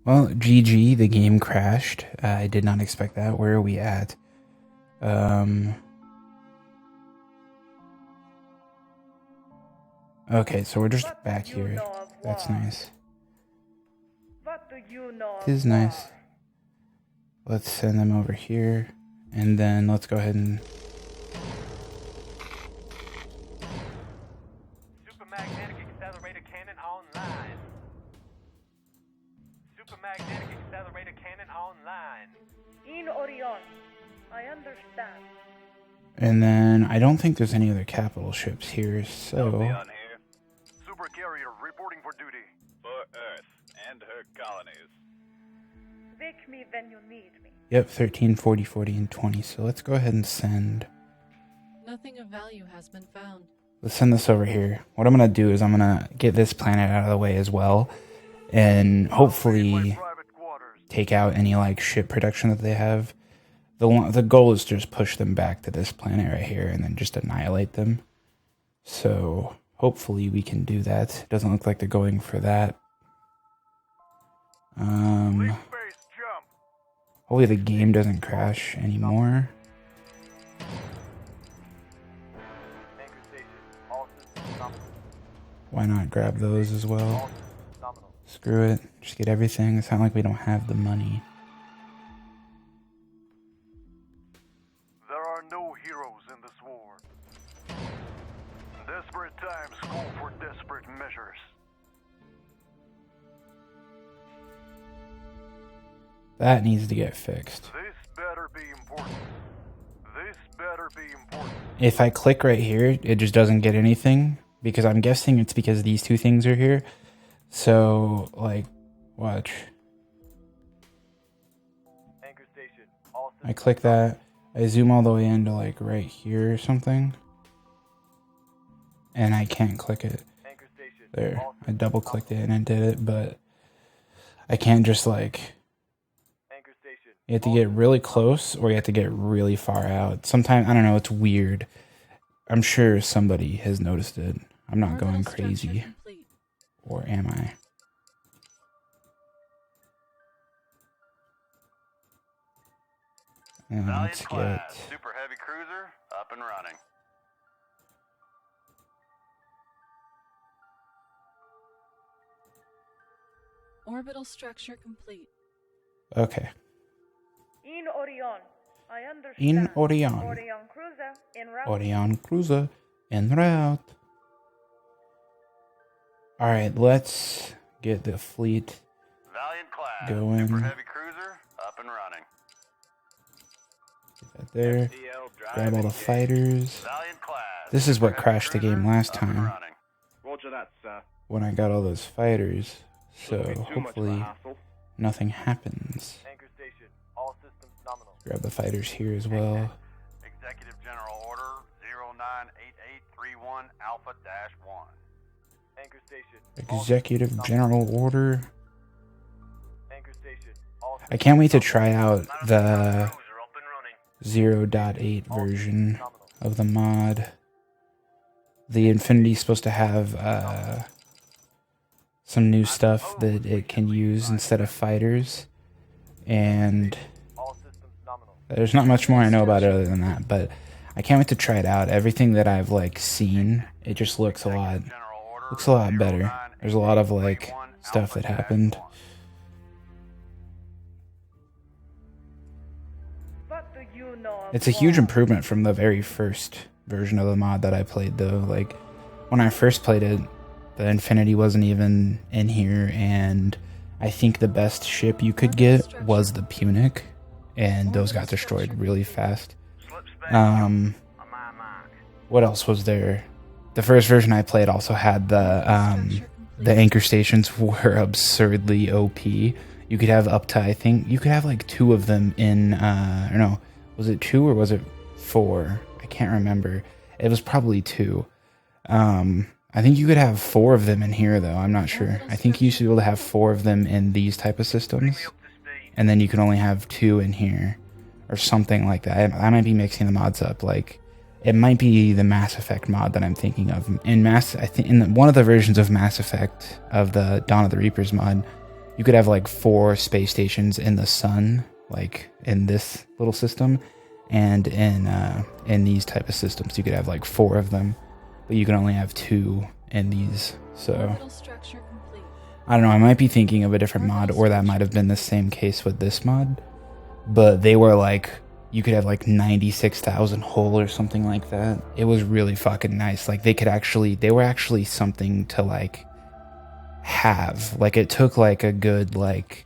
Well, GG, the game crashed. I did not expect that. Where are we at? Okay, so we're just back here. That's nice. It is nice. Let's send them over here, and then let's go ahead and... Supermagnetic accelerator cannon online. Supermagnetic accelerator cannon online. In Orion, I understand. And then I don't think there's any other capital ships here, so... Super carrier reporting for duty. For Earth and her colonies. Wake me when you need me. Yep, 13, 40, 40, and 20. So let's go ahead and send... Nothing of value has been found. Let's send this over here. What I'm going to do is I'm going to get this planet out of the way as well. And hopefully take out any like ship production that they have. The goal is to just push them back to this planet right here and then just annihilate them. So hopefully we can do that. Doesn't look like they're going for that. Hopefully the game doesn't crash anymore. Why not grab those as well? Screw it. Just get everything. It's not like we don't have the money. There are no heroes in this war. Desperate times call for desperate measures. That needs to get fixed. This better be important. This better be important. If I click right here, it just doesn't get anything. Because I'm guessing it's because these two things are here. So, like, watch. Anchor station. I click that. I zoom all the way into, like, right here or something. And I can't click it. There. I double clicked it and it did it, but I can't just, like... You have to get really close or you have to get really far out. Sometimes, I don't know, it's weird. I'm sure somebody has noticed it. I'm not going crazy. Or am I? Let's get... Super heavy cruiser up and running. Orbital structure complete. Okay. In Orion, I understand. In Orion. Orion cruiser en route. Orion cruiser en route. Alright, let's get the fleet Valiant class. going. Super heavy cruiser up and running. Get that there. Grab all the fighters. This is what crashed the game last time. Roger that, sir. When I got all those fighters. So hopefully nothing happens. Anchor station. All systems nominal. Grab the fighters here as well. Executive General Order 098831 Alpha-1. Anchor station. Executive General Order. Anchor station. I can't wait to try out the 0.8 version of the mod. The Infinity's supposed to have some new stuff that it can use instead of fighters. And there's not much more I know about it other than that, but I can't wait to try it out. Everything that I've like seen, it just looks a lot better. There's a lot of like stuff that happened. What do you know of It's a huge war? improvement from the very first version of the mod that I played though. Like when I first played it, the Infinity wasn't even in here, and I think the best ship you could get was the Punic, and those got destroyed really fast. What else was there? The first version I played also had the anchor stations were absurdly OP. You could have up to, I think, you could have like 2 of them in, or no, was it 2 or was it 4? I can't remember. It was probably 2. I think you could have 4 of them in here though, I'm not sure. I think you should be able to have 4 of them in these type of systems. And then you can only have 2 in here. Or something like that. I might be mixing the mods up. Like, it might be the Mass Effect mod that I'm thinking of. I think in one of the versions of Mass Effect, of the Dawn of the Reapers mod, you could have like 4 space stations in the sun, like in this little system, and in these type of systems you could have like 4 of them, but you can only have 2 in these. So Orbital structure complete. I don't know, I might be thinking of a different mod, or that might have been the same case with this mod, but they were like, you could have like 96,000 whole or something like that. It was really fucking nice. Like they were actually something to like have. Like it took like a good, like,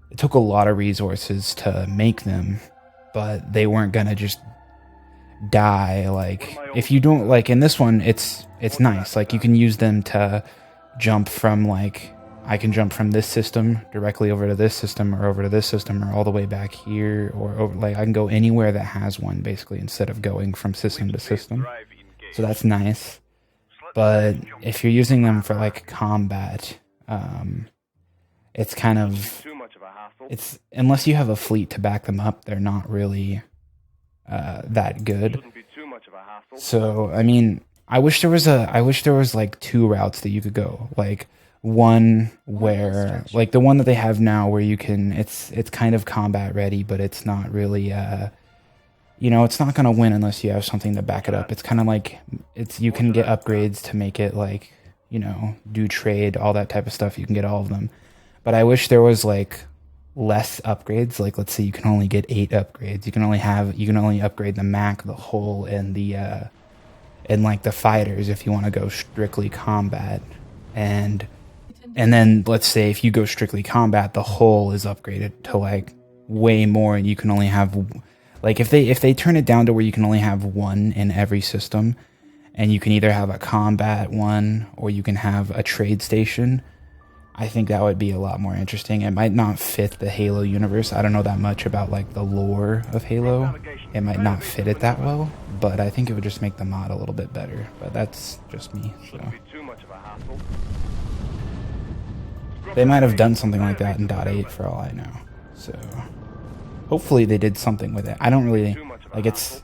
it took a lot of resources to make them, but they weren't gonna just die. Like if you don't, like in this one, it's nice. Like you can use them to jump from, like, I can jump from this system directly over to this system, or over to this system, or all the way back here, or over, like I can go anywhere that has one basically, instead of going from system to system. So that's nice. But if you're using them for like combat, it's kind of, it's, unless you have a fleet to back them up, they're not really that good. So I mean, I wish there was like 2 routes that you could go. Like one where, like the one that they have now, where you can, it's kind of combat ready, but it's not really you know, it's not gonna win unless you have something to back it up. It's kind of like, you can get upgrades to make it, like, you know, do trade, all that type of stuff. You can get all of them, but I wish there was like less upgrades. Like let's say you can only get 8 upgrades. You can only upgrade the Mac, the hull, and the and like the fighters if you want to go strictly combat. And then let's say if you go strictly combat, the hull is upgraded to like way more, and you can only have, like, if they turn it down to where you can only have 1 in every system, and you can either have a combat one or you can have a trade station, I think that would be a lot more interesting. It might not fit the Halo universe. I don't know that much about like the lore of Halo. It might not fit it that well, but I think it would just make the mod a little bit better. But that's just me. So they might have done something like that in .8 for all I know. So hopefully they did something with it. I don't really like, it's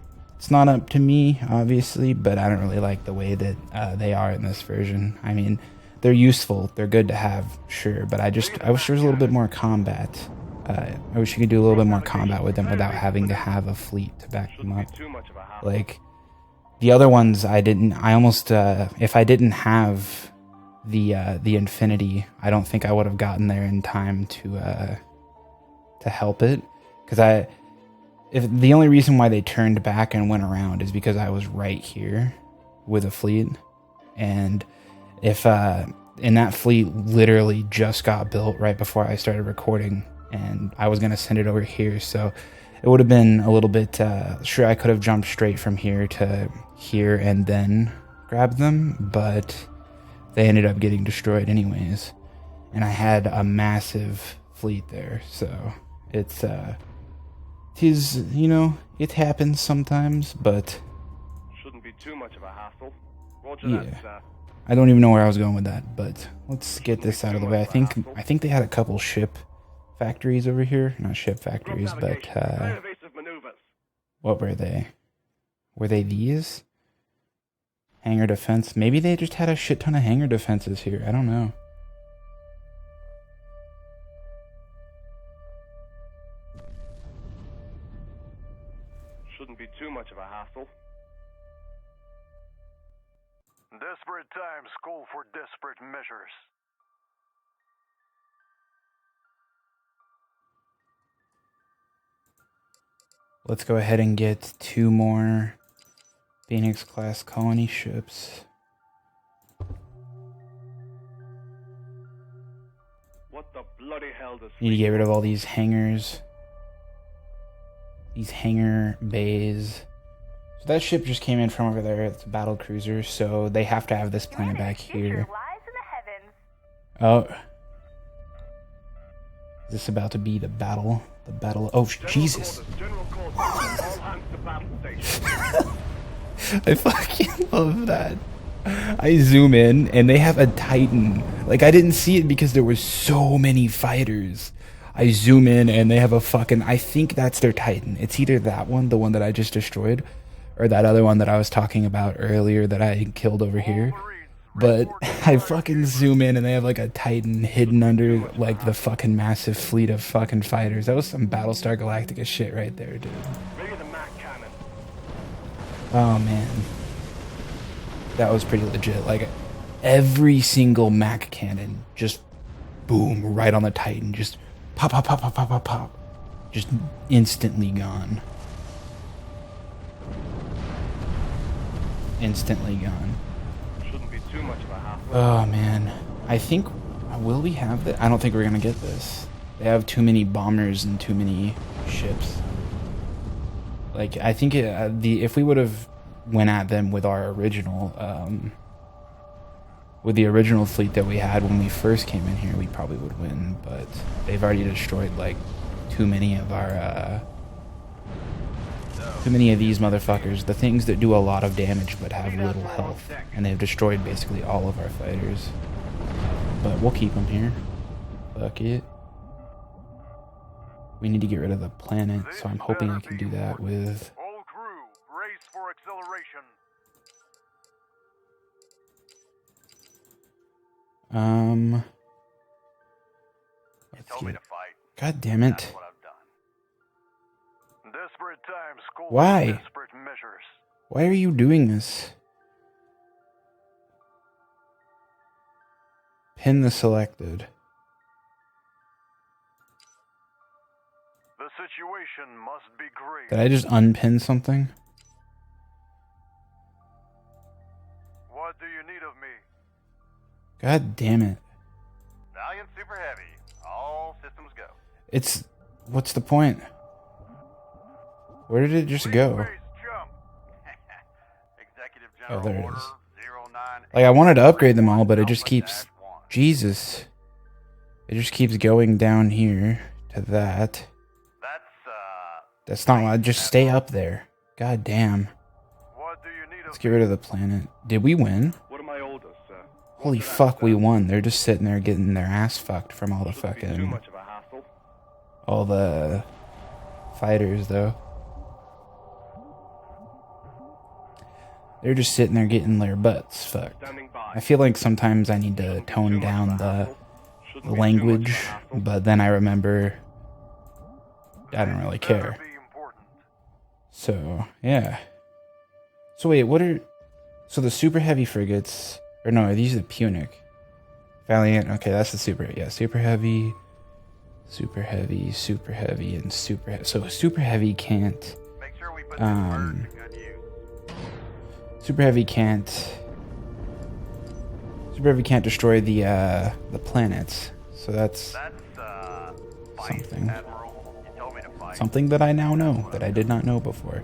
not up to me obviously, but I don't really like the way that they are in this version. I mean, they're useful, they're good to have, sure, but I wish there was a little bit more combat. I wish you could do a little bit more combat with them without having to have a fleet to back them up. Like the other ones, if I didn't have the Infinity, I don't think I would have gotten there in time to help it, because if the only reason why they turned back and went around is because I was right here with a fleet, and if and that fleet literally just got built right before I started recording, and I was gonna send it over here, so it would have been a little bit sure, I could have jumped straight from here to here and then grabbed them, but they ended up getting destroyed anyways, and I had a massive fleet there. So it's you know, it happens sometimes, but Shouldn't be too much of a hassle. yeah. That, sir. I don't even know where I was going with that, but let's get this out of the way. I think they had a couple ship factories over here. Not ship factories, but Evasive maneuvers. what were they? Were they these? Hangar defense? Maybe they just had a shit ton of hangar defenses here. I don't know. Shouldn't be too much of a hassle. Desperate times call for desperate measures. Let's go ahead and get 2 more Phoenix class colony ships. What the bloody hell does Need to get rid of all these hangars. These hangar bays. So that ship just came in from over there. It's a battle cruiser, so they have to have this planet back here. Oh. Is this about to be the battle? The battle. Oh, Jesus. I fucking love that. I zoom in and they have a Titan. Like, I didn't see it because there were so many fighters. I zoom in and they have a fucking, I think that's their Titan. It's either that one, the one that I just destroyed, or that other one that I was talking about earlier that I killed over here. But I fucking zoom in and they have like a Titan hidden under like the fucking massive fleet of fucking fighters. That was some Battlestar Galactica shit right there, dude. Oh man. That was pretty legit. Like every single Mac cannon just boom right on the Titan. Just pop, pop, pop, pop, pop, pop, pop. Just instantly gone. Instantly gone. Shouldn't be too much of a hassle. Oh man, I think will we have that? I don't think we're gonna get this. They have too many bombers and too many ships. Like I think if we would have went at them with our original, with the original fleet that we had when we first came in here, we probably would win. But they've already destroyed like too many of our. Too many of these motherfuckers, the things that do a lot of damage but have little health, and they've destroyed basically all of our fighters. But we'll keep them here. Fuck it. We need to get rid of the planet, so I'm hoping I can do that with... All crew, race for acceleration. Let's see. God damn it. Desperate times call Why? for desperate measures. Why are you doing this? Pin the selected. The situation must be grave. Did I just unpin something? What do you need of me? God damn it. Valiant Super Heavy. All systems go. It's... What's the point? Where did it just go? Base jump. Executive Oh, General there it Order is. 09. Like, I wanted to upgrade them all, but it just keeps... Jesus. It just keeps going down here to that. That's not why. Just stay up there. God damn. What do you need Let's of get rid of the planet. Did we win? What are my orders, sir? Holy fuck, we won. They're just sitting there getting their ass fucked from all the Too fucking... much of a hassle. all the fighters, though. They're just sitting there getting their butts fucked. Standing by. I feel like sometimes I need to tone down the language, but then I remember I don't really care. Be important. So, yeah. So wait, what are... So the super heavy frigates... Or no, are these the Punic? Valiant, okay, that's the super... Yeah, super heavy, super heavy, super heavy, and super heavy. So super heavy can't... Make sure we put this bird to good use. Super heavy can't... Super heavy can't destroy the planets. So that's Fight, something. Admiral. You told me to fight. Something that I now know, that I did not know before.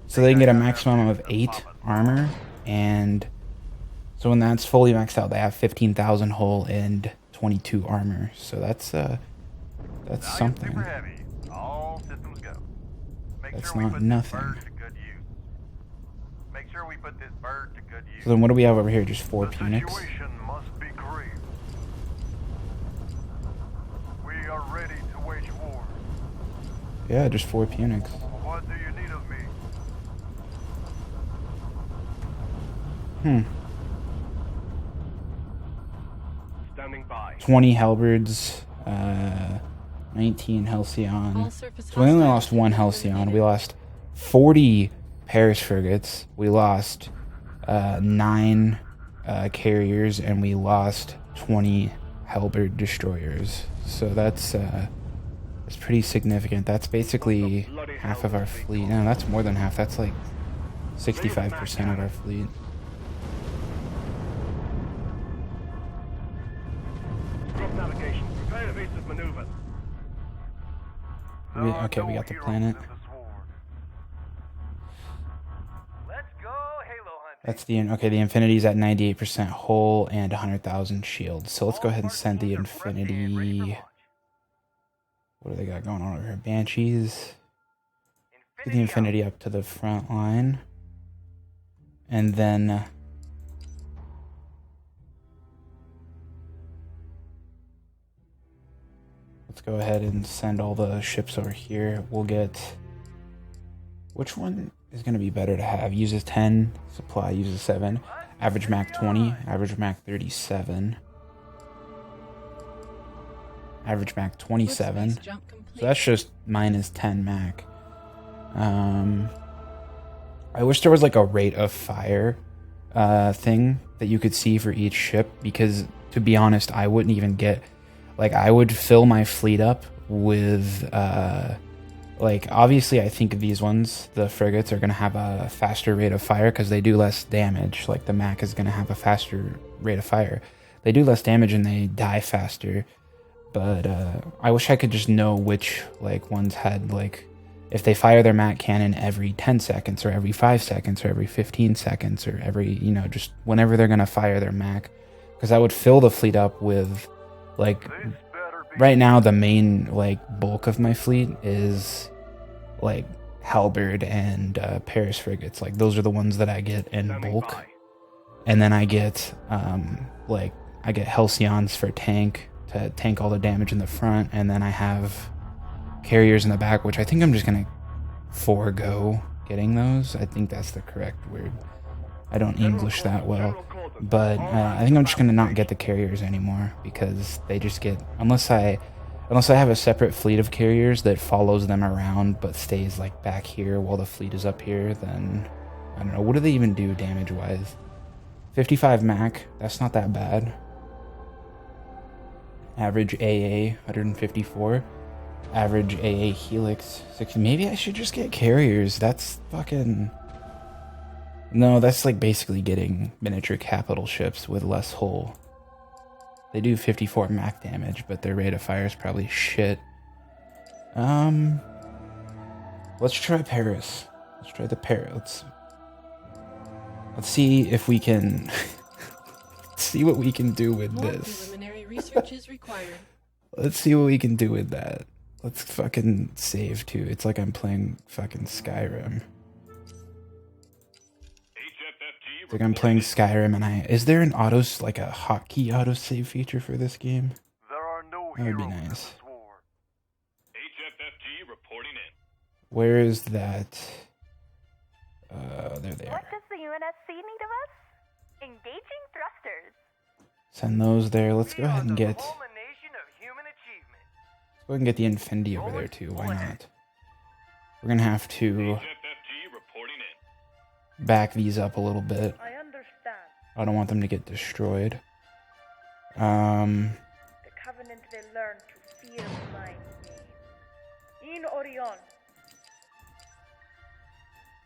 So they can get a maximum of 8 armor, and so when that's fully maxed out, they have 15,000 hull and 22 armor. So that's something. Super heavy. All systems go. Make That's sure we not put nothing. This bird to good use. Make sure we put this bird to good use. So then what do we have over here? Just 4 The Punics? situation must be grave. We are ready to wage war. Yeah, just 4 Punics. What do you need of me? Standing by. 20 Halberds, 19 Halcyon. All surface So we only hostiles lost 1 have been Halcyon. We eliminated. lost 40 Paris frigates. We lost 9 carriers, and we lost 20 Halberd destroyers. So that's pretty significant. That's basically half of our fleet. No, that's more than half. That's like 65% of our fleet. Drop navigation. Prepare evasive maneuvers. Okay, we got the planet. Let's go, Halo Hunt. That's the the Infinity's at 98% hull and 100,000 shields. So let's go ahead and send the Infinity. What do they got going on over here? Banshees. Get the Infinity up to the front line, and then let's go ahead and send all the ships over here. We'll get... Which one is going to be better to have? Uses 10, supply uses 7. Average Mac 20, average Mac 37, average Mac 27. Foot space jump complete. So that's just minus 10 Mac. I wish there was like a rate of fire thing that you could see for each ship, because to be honest, I wouldn't even get, like, I would fill my fleet up with like, obviously I think these ones, the frigates, are going to have a faster rate of fire because they do less damage. Like the Mac is going to have a faster rate of fire. They do less damage and they die faster. But I wish I could just know which like ones had, like, if they fire their Mac cannon every 10 seconds or every 5 seconds or every 15 seconds or every, you know, just whenever they're going to fire their Mac. Because I would fill the fleet up with, like, right now the main, like, bulk of my fleet is, like, Halberd and Paris frigates. Like, those are the ones that I get in bulk. And then I get, like, I get Halcyons for tank, to tank all the damage in the front. And then I have carriers in the back, which I think I'm just going to forego getting those. I think that's the correct word. I don't English that well. But I think I'm just going to not get the carriers anymore, because they just get, unless I have a separate fleet of carriers that follows them around but stays like back here while the fleet is up here, then I don't know. What do they even do damage wise? 55 Mac, that's not that bad. Average AA 154. Average AA Helix 60. Maybe I should just get carriers. That's fucking... No, that's like basically getting miniature capital ships with less hull. They do 54 Mac damage, but their rate of fire is probably shit. Let's try Paris. Let's try the Paris. Let's see if we can see what we can do with More this. preliminary research is required. Let's see what we can do with that. Let's fucking save too. It's like I'm playing fucking Skyrim. It's like I'm playing Skyrim and is there an like a hotkey autosave feature for this game? There are no That would be heroes in nice. this war. HFFG reporting in. Where is that? There they are. What does the UNSC need of us? Engaging thrusters. Send those there. Let's go ahead and get... Let's Culmination of human achievement. go ahead and get the Infinity over there too. Why not? We're gonna have to HFFG reporting in. back these up a little bit. I understand. I don't want them to get destroyed. The Covenant will learn to fear my name. In Orion.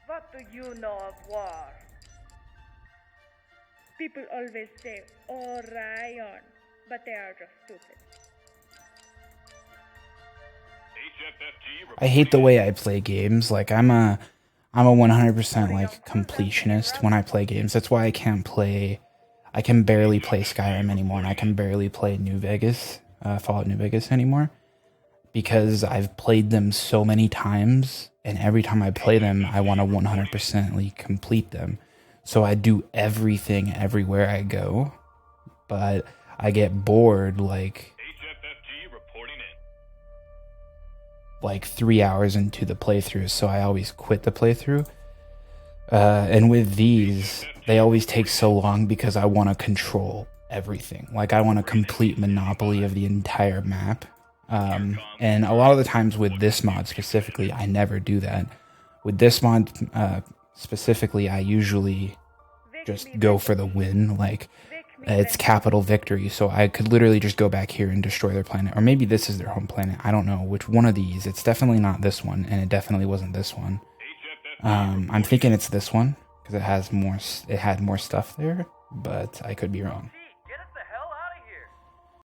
What do you know of war? People always say Orion, but they are just stupid. HFFG I hate the way I play games. Like I'm a 100% like completionist when I play games. That's why I can barely play Skyrim anymore, and I can barely play New Vegas, Fallout New Vegas anymore, because I've played them so many times, and every time I play them, I want to 100% complete them. So I do everything everywhere I go, but I get bored like HFFG reporting in. like 3 hours into the playthrough, so I always quit the playthrough. And with these, they always take so long because I want to control everything. Like I want a complete monopoly of the entire map. And a lot of the times with this mod specifically, I never do that. With this mod specifically, I usually just go for the win. Like it's capital victory, so I could literally just go back here and destroy their planet. Or maybe this is their home planet. I don't know which one of these. It's definitely not this one, and it definitely wasn't this one. I'm thinking it's this one because it has more. It had more stuff there, but I could be wrong.